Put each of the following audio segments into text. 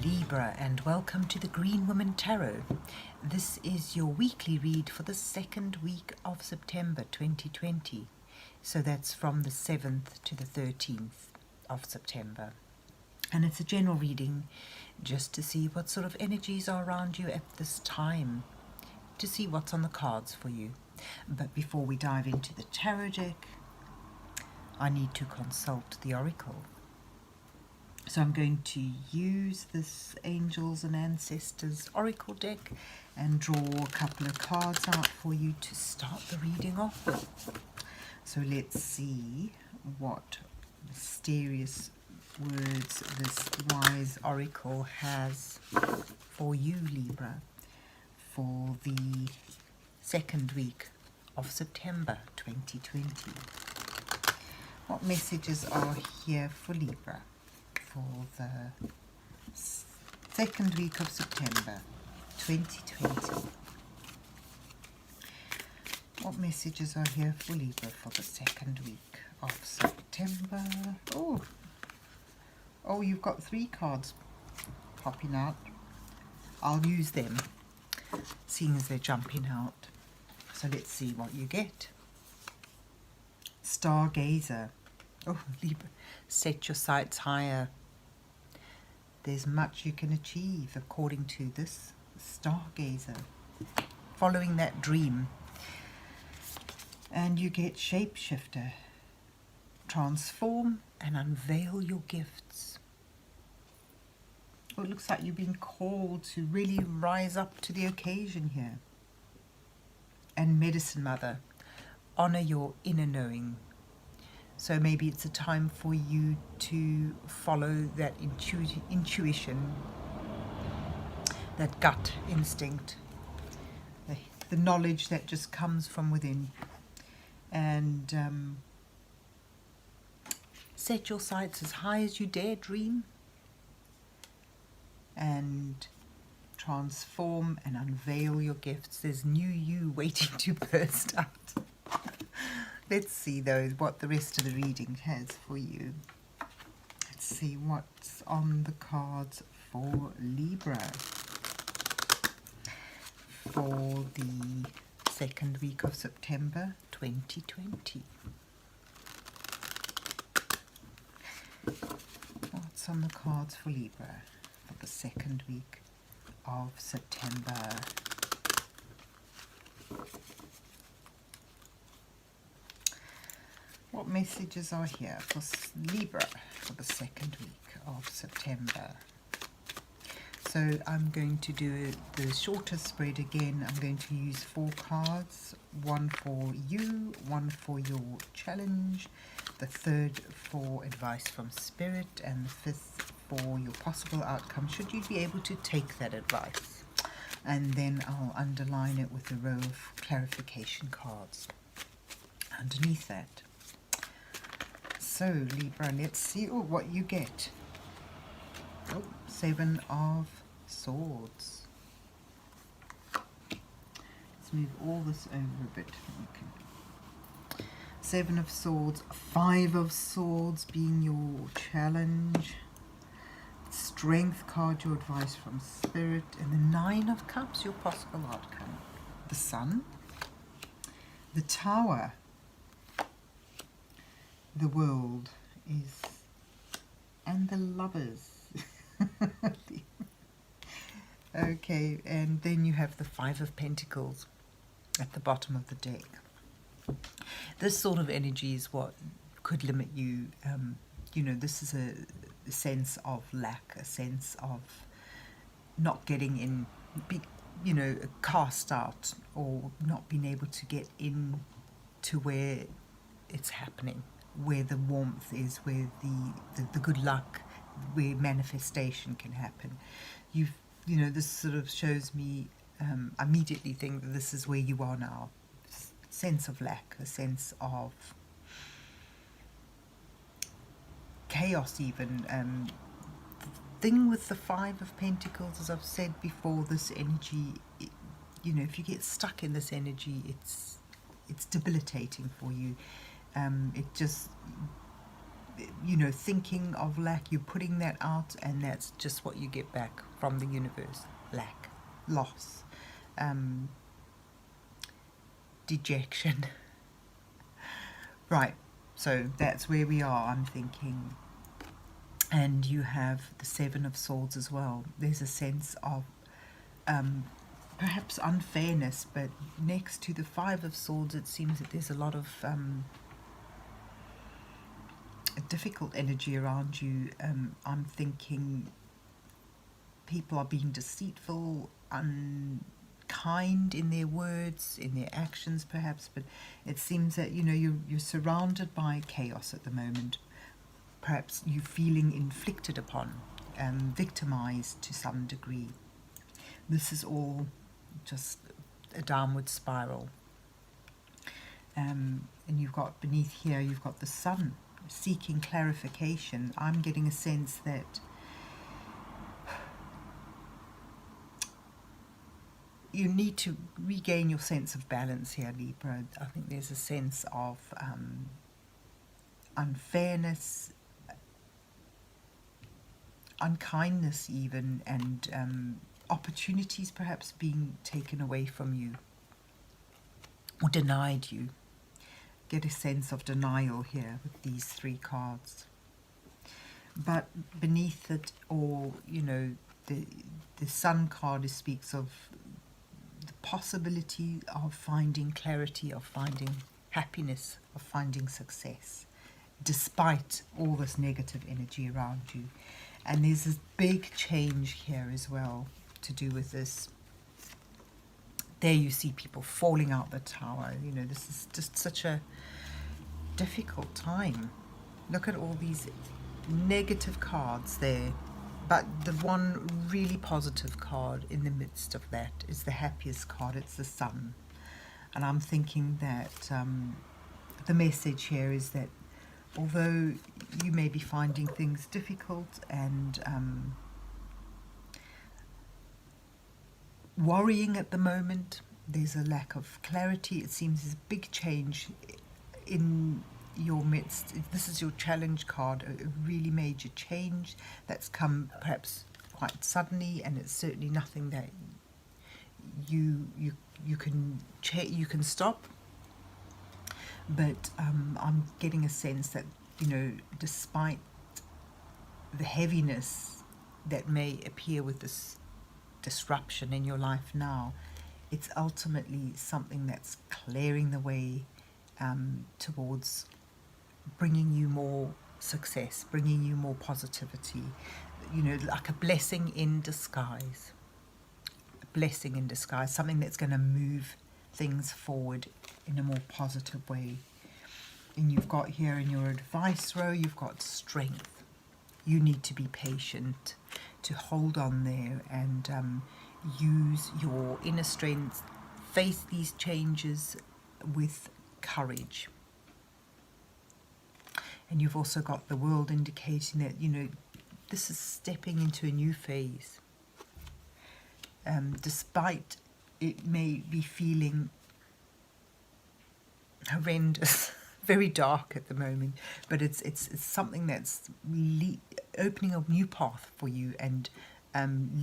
Libra, and welcome to the Green Woman Tarot. This is your weekly read for the second week of September 2020. So that's from the 7th to the 13th of September. And it's a general reading just to see what sort of energies are around you at this time, to see what's on the cards for you. But before we dive into the tarot deck, I need to consult the oracle. So I'm going to use this Angels and Ancestors Oracle deck and draw a couple of cards out for you to start the reading off with. So let's see what mysterious words this wise oracle has for you, Libra, for the second week of September 2020. What messages are here for Libra for the second week of September 2020? What messages are here for Libra for the second week of September? Oh, you've got 3 cards popping out. I'll use them, seeing as they're jumping out. So let's see what you get. Stargazer. Oh, Libra, set your sights higher. There's much you can achieve according to this stargazer, following that dream. And you get shapeshifter. Transform and unveil your gifts. Oh, it looks like you've been called to really rise up to the occasion here. And medicine mother, honor your inner knowing. So maybe it's a time for you to follow that intuition, that gut instinct, the knowledge that just comes from within. And set your sights as high as you dare dream, and transform and unveil your gifts. There's new you waiting to burst out. Let's see, though, what the rest of the reading has for you. Let's see what's on the cards for Libra for the second week of September 2020. What's on the cards for Libra for the second week of September? What messages are here for Libra for the second week of September? So I'm going to do the shorter spread again. I'm going to use 4 cards, 1 for you, 1 for your challenge, the 3rd for advice from spirit, and the 5th for your possible outcome, should you be able to take that advice. And then I'll underline it with a row of clarification cards underneath that. So Libra, let's see what you get. 7 of Swords. Let's move all this over a bit. Okay. 7 of Swords, 5 of Swords being your challenge. Strength card, your advice from spirit, and the 9 of Cups, your possible outcome. The Sun, the Tower. The World is, and the Lovers. Okay, and then you have the 5 of Pentacles at the bottom of the deck. This sort of energy is what could limit you. This is a sense of lack, a sense of not getting in, cast out, or not being able to get in to where it's happening, where the warmth is, where the good luck, where manifestation can happen. This sort of shows me, I immediately think that this is where you are now. Sense of lack, a sense of chaos even. The thing with the 5 of Pentacles, as I've said before, this energy, if you get stuck in this energy, it's debilitating for you. It just you know, thinking of lack, you're putting that out, and that's just what you get back from the universe. Lack, loss, dejection. Right, so that's where we are, I'm thinking. And you have the Seven of Swords as well. There's a sense of perhaps unfairness, but next to the Five of Swords, it seems that there's a lot of difficult energy around you. I'm thinking people are being deceitful, unkind in their words, in their actions perhaps, but it seems that, you know, you're surrounded by chaos at the moment. Perhaps you feeling inflicted upon, victimized to some degree. This is all just a downward spiral. And you've got beneath here, you've got the Sun seeking clarification. I'm getting a sense that you need to regain your sense of balance here, Libra. I think there's a sense of unfairness, unkindness even, and opportunities perhaps being taken away from you or denied you. Get a sense of denial here with these three cards. But beneath it, or you know, the Sun card speaks of the possibility of finding clarity, of finding happiness, of finding success, despite all this negative energy around you. And there's this big change here as well to do with this. There you see people falling out the tower. You know, this is just such a difficult time. Look at all these negative cards there. But the one really positive card in the midst of that is the happiest card. It's the Sun. And I'm thinking that the message here is that although you may be finding things difficult and worrying at the moment, there's a lack of clarity. It seems there's a big change in your midst. This is your challenge card, a really major change that's come perhaps quite suddenly, and it's certainly nothing that you can stop. But I'm getting a sense that, you know, despite the heaviness that may appear with this disruption in your life now, it's ultimately something that's clearing the way towards bringing you more success, bringing you more positivity, you know, like a blessing in disguise. A blessing in disguise, something that's going to move things forward in a more positive way. And you've got here in your advice row, you've got strength. You need to be patient, to hold on there and use your inner strength, face these changes with courage. And you've also got the World indicating that, you know, this is stepping into a new phase. Despite it may be feeling horrendous, very dark at the moment, but it's something that's opening a new path for you and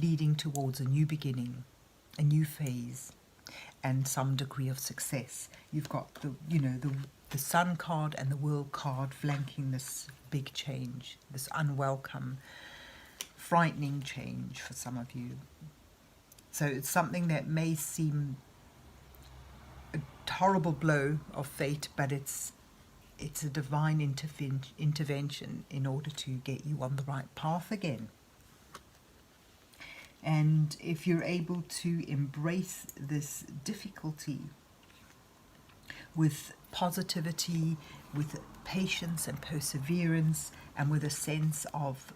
leading towards a new beginning, a new phase, and some degree of success. You've got the Sun card and the World card flanking this big change, this unwelcome, frightening change for some of you. So it's something that may seem a horrible blow of fate, but it's a divine intervention in order to get you on the right path again. And if you're able to embrace this difficulty with positivity, with patience and perseverance, and with a sense of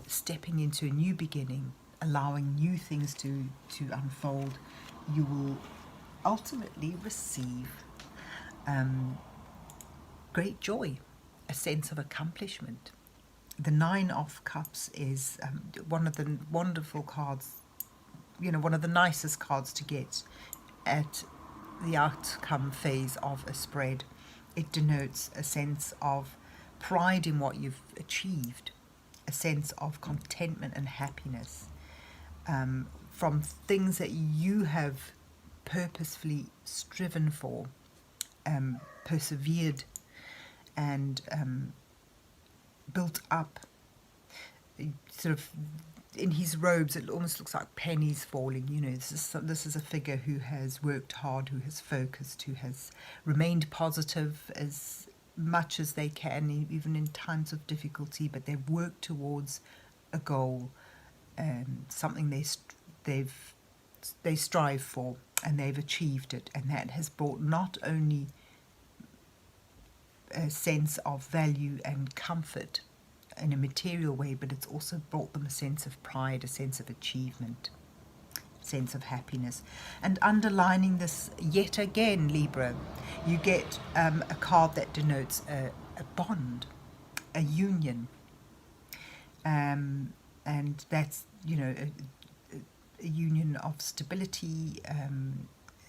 stepping into a new beginning, allowing new things to unfold, you will ultimately receive great joy, a sense of accomplishment. The Nine of Cups is one of the wonderful cards, you know, one of the nicest cards to get at the outcome phase of a spread. It denotes a sense of pride in what you've achieved, a sense of contentment and happiness from things that you have purposefully striven for, persevered and built up. Sort of in his robes, it almost looks like pennies falling. You know, this is a figure who has worked hard, who has focused, who has remained positive as much as they can, even in times of difficulty, but they've worked towards a goal, something they strive for, and they've achieved it, and that has brought not only a sense of value and comfort in a material way, but it's also brought them a sense of pride, a sense of achievement, sense of happiness. And underlining this yet again, Libra, you get a card that denotes a bond, a union, and that's, you know, a union of stability,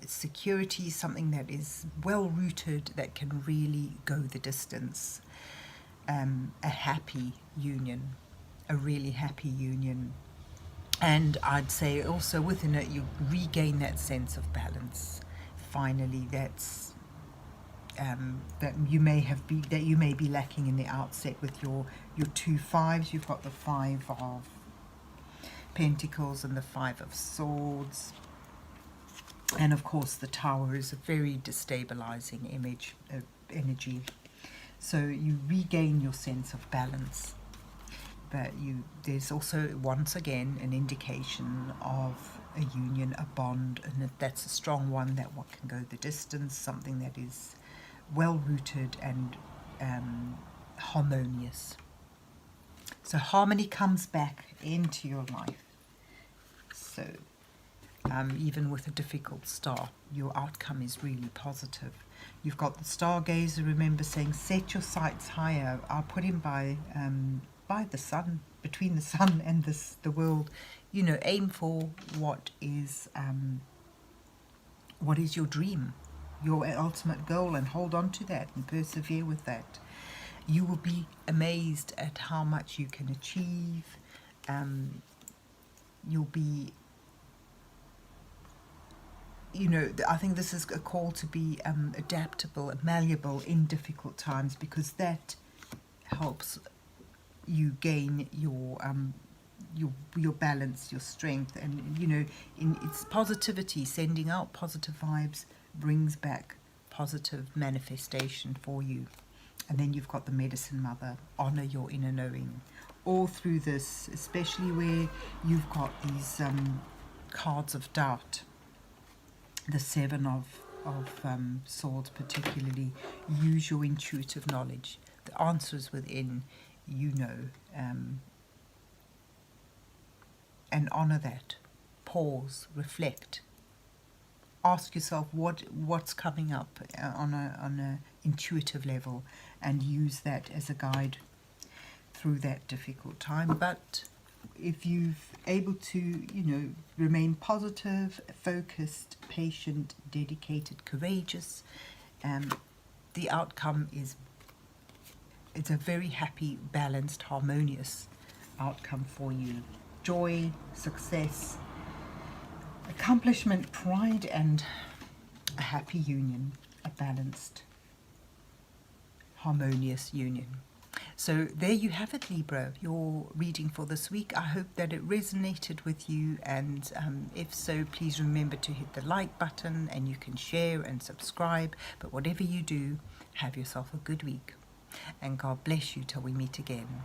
security, something that is well rooted, that can really go the distance. A happy union, a really happy union. And I'd say also within it, you regain that sense of balance. Finally, that's that you may be lacking in the outset with your 2 5s. You've got the 5 of Pentacles and the 5 of Swords, and of course the Tower is a very destabilizing energy. So you regain your sense of balance, but there's also once again an indication of a union, a bond, and that's a strong one, that what can go the distance, something that is well rooted and harmonious. So harmony comes back into your life. So even with a difficult start, your outcome is really positive. You've got the stargazer, remember, saying set your sights higher. I'll put him by the sun, between the sun and the world. You know, aim for what is your dream, your ultimate goal, and hold on to that and persevere with that. You will be amazed at how much you can achieve. You'll be, you know, I think this is a call to be adaptable and malleable in difficult times, because that helps you gain your balance, your strength, and, you know, in its positivity, sending out positive vibes brings back positive manifestation for you. And then you've got the Medicine Mother, honor your inner knowing. All through this, especially where you've got these cards of doubt, the 7 of Swords particularly, use your intuitive knowledge. The answer is within, you know, and honor that. Pause, reflect. Ask yourself what's coming up on a intuitive level, and use that as a guide through that difficult time. But if you're able to, you know, remain positive, focused, patient, dedicated, courageous, the outcome it's a very happy, balanced, harmonious outcome for you. Joy, success, accomplishment, pride, and a happy union, a balanced, harmonious union. So there you have it, Libra, your reading for this week. I hope that it resonated with you, and if so, please remember to hit the like button, and you can share and subscribe. But whatever you do, have yourself a good week, and God bless you till we meet again.